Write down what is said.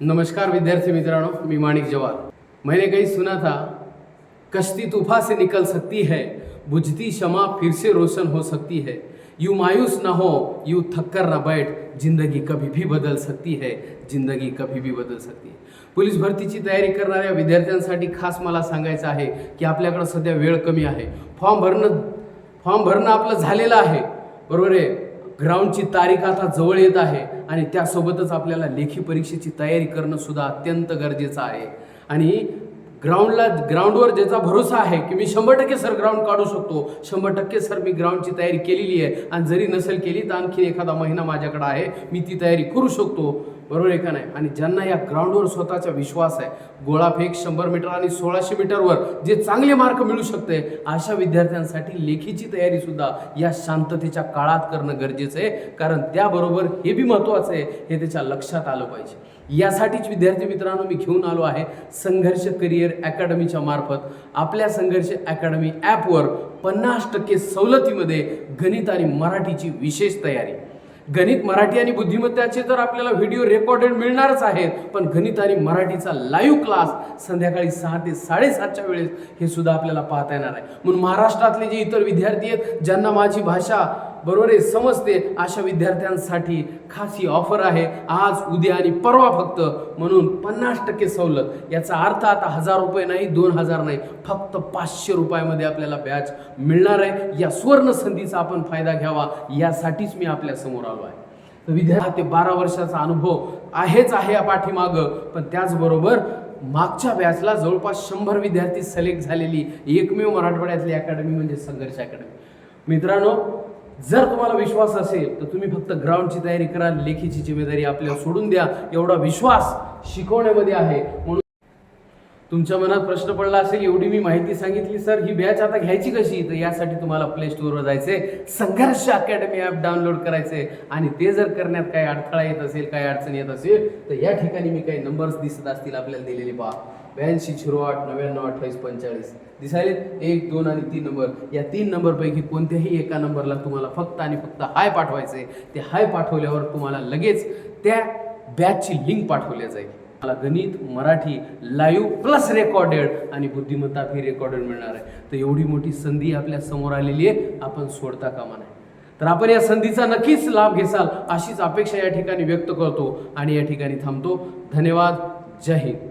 नमस्कार विद्यार्थी मित्रों, मैं माणिक जवार। मैंने कहीं सुना था, कश्ती तूफान से निकल सकती है, बुझती शमा फिर से रोशन हो सकती है। यूं मायूस ना हो, यूं थक कर ना बैठ, जिंदगी कभी भी बदल सकती है, जिंदगी कभी भी बदल सकती है। पोलीस भरतीची तयारी करणाऱ्या विद्यार्थ्यांसाठी खास मला सांगायचं आहे की आपल्याकडे सध्या वेळ कमी आहे। फॉर्म भरणं आपलं झालेलं आहे, बरोबर आहे। ग्राउंडची तारीख आता जवळ येत आहे आणि त्यासोबतच आपल्याला लेखी परीक्षेची तयारी करणं सुद्धा अत्यंत गरजेचं आहे। आणि ग्राउंडवर ज्याचा भरोसा आहे की मी 100% सर ग्राउंड काढू शकतो, 100% सर मी ग्राउंडची तयारी केलेली आहे आणि जरी नसेल केली तर आणखी एखादा महिना माझ्याकडे आहे, मी ती तयारी करू शकतो, बरोबर आहे का नाही। आणि ज्यांना या ग्राउंडवर स्वतःचा विश्वास आहे, गोळाफेक 100 मीटर आणि 1600 मीटरवर जे चांगले मार्क मिळू शकते, अशा विद्यार्थ्यांसाठी लेखीची तयारी सुद्धा या शांततेच्या काळात करणं गरजेचं आहे। कारण त्याबरोबर हे बी महत्त्वाचं आहे, हे त्याच्या लक्षात आलं पाहिजे। यासाठीच विद्यार्थी मित्रांनो मी घेऊन आलो आहे संघर्ष करिअर अकॅडमीच्या मार्फत आपल्या संघर्ष अकॅडमी ॲपवर 50% सवलतीमध्ये गणित आणि मराठीची विशेष तयारी। गणित, मराठी आणि बुद्धिमत्ताचे तर आपल्याला व्हिडिओ रेकॉर्डेड मिळणारच आहेत, पण गणित आणि मराठीचा लाईव्ह क्लास संध्याकाळी 6 ते 7:30च्या वेळेस हे सुद्धा आपल्याला पाहता येणार आहे। म्हणून महाराष्ट्रातले जे इतर विद्यार्थी आहेत ज्यांना माझी भाषा बरोबर आहे समजते, अशा विद्यार्थ्यांसाठी खास ही ऑफर आहे, आज उद्या आणि परवा फक्त। म्हणून 50% सवलत, याचा अर्थ आता 1000 रुपये नाही, 2000 नाही, फक्त 500 रुपयामध्ये आपल्याला बॅच मिळणार आहे। या सुवर्ण संधीचा आपण फायदा घ्यावा, यासाठीच मी आपल्या समोर आलो आहे। तर विद्यार्थी ते 12 वर्षाचा अनुभव आहेच आहे या पाठीमागं, पण त्याचबरोबर मागच्या बॅचला जवळपास 100 विद्यार्थी सिलेक्ट झालेली एकमेव मराठवाड्यातली अकॅडमी म्हणजे संघर्ष अकॅडमी। मित्रांनो, जर तुम्हाला विश्वास असेल तर तुम्ही फक्त ग्राउंडची तयारी करा, लेखीची जिम्मेदारी आपल्याला सोडून द्या। एवढा विश्वास शिकवण्यामध्ये आहे। म्हणून तुमच्या मनात प्रश्न पडला असेल, एवढी मी माहिती सांगितली सर, ही बॅच आता घ्यायची कशी? तर यासाठी तुम्हाला प्ले स्टोअरवर जायचे, संघर्ष अकॅडमी ॲप डाउनलोड करायचे आणि ते जर करण्यात काही अडथळा येत असेल, काही अडचण येत असेल तर या ठिकाणी मी काही नंबर्स दिसत असतील आपल्याला दिलेले पहा, 82 08 99 28 45 दिसायले 1 2 आणि 3 नंबर। या 3 नंबरपैकी कोणत्याही एका नंबरला तुम्हाला फक्त आणि फक्त हाय पाठवायचे। ते हाय पाठवल्यावर तुम्हाला लगेच त्या बॅचची लिंक पाठवल्या जाईल। मला गणित, मराठी लाईव्ह प्लस रेकॉर्डेड आणि बुद्धिमत्ता भी रेकॉर्डेड मिळणार आहे। तर एवढी मोठी संधी आपल्या समोर आलेली आहे, आपण सोडता कामा नये। तर आपण या संधीचा नक्कीच लाभ घेसाल अशीच अपेक्षा या ठिकाणी व्यक्त करतो आणि या ठिकाणी थांबतो। धन्यवाद, जय हिंद।